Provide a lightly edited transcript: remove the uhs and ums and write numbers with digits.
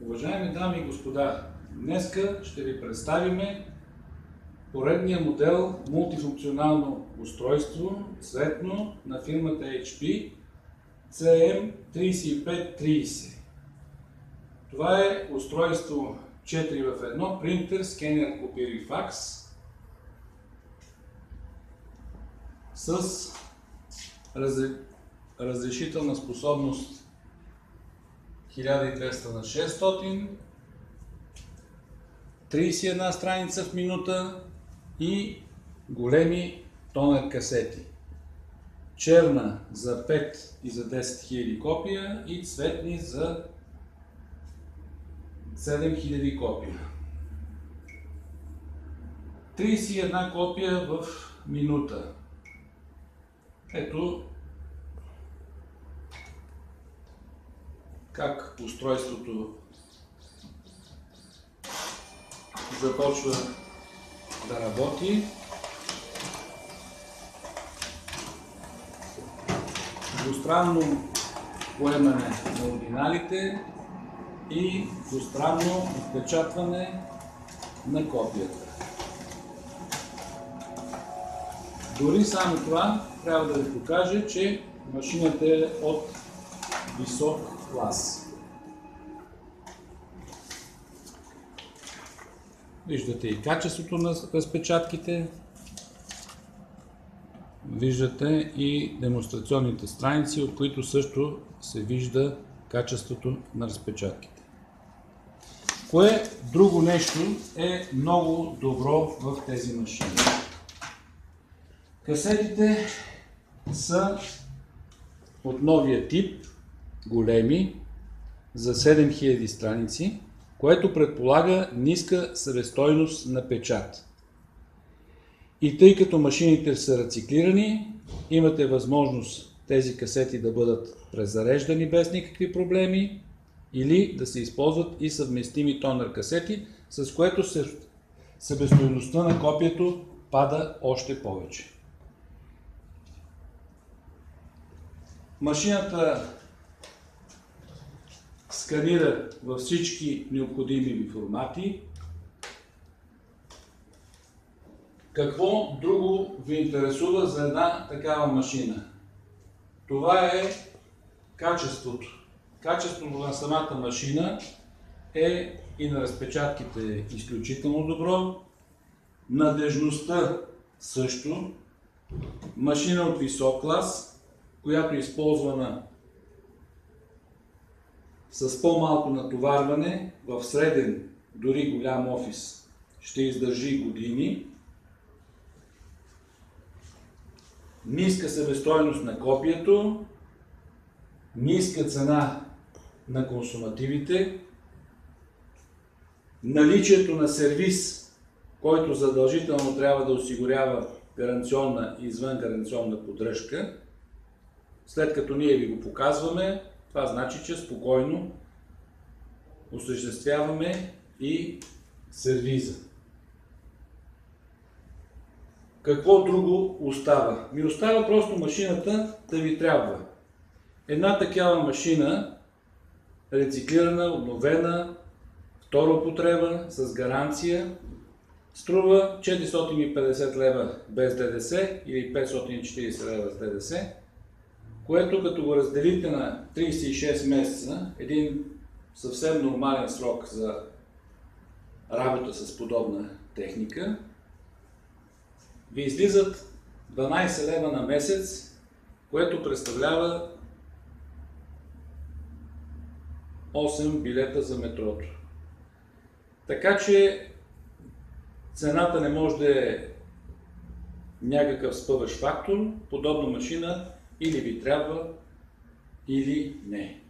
Уважаеми дами и господа, днеска ще ви представим поредния модел мултифункционално устройство цветно на фирмата HP CM3530. Това е устройство 4 в 1, принтер, скенер, копир и факс с разрешителна способност 1200 на 600, 31 страница в минута и големи тонер касети. Черна за 5 и за 10 000 копия и цветни за 7000 копия. 31 копия в минута. Ето как устройството започва да работи. Двустранно поемане на оригиналите и двустранно отпечатване на копията. Дори само това трябва да ви покажа, че машината е от висок клас. Виждате и качеството на разпечатките. Виждате и демонстрационните страници, от които също се вижда качеството на разпечатките. Кое друго нещо е много добро в тези машини? Касетите са от новия тип, големи, за 7000 страници, което предполага ниска себестойност на печат. И тъй като машините са рециклирани, имате възможност тези касети да бъдат презареждани без никакви проблеми или да се използват и съвместими тонер касети, с което себестойността на копието пада още повече. Машината сканира във всички необходими ви формати. Какво друго ви интересува за една такава машина? Това е качеството. Качеството на самата машина е и на разпечатките изключително добро. Надежността също. Машина от висок клас, която е използвана с по-малко натоварване, в среден, дори голям офис, ще издържи години. Ниска себестойност на копието, ниска цена на консумативите, наличието на сервиз, който задължително трябва да осигурява гаранционна и извънгаранционна поддръжка. След като ние ви го показваме, това значи, че спокойно осъществяваме и сервиза. Какво друго остава? Ми остава просто машината да ви трябва. Една такава машина, рециклирана, обновена, втора употреба, с гаранция, струва 450 лева без ДДС или 540 лева с ДДС, което като го разделите на 36 месеца, един съвсем нормален срок за работа с подобна техника, ви излизат 12 лева на месец, което представлява 8 билета за метрото. Така че цената не може да е някакъв спъващ фактор. Подобна машина или ви трябва, или не.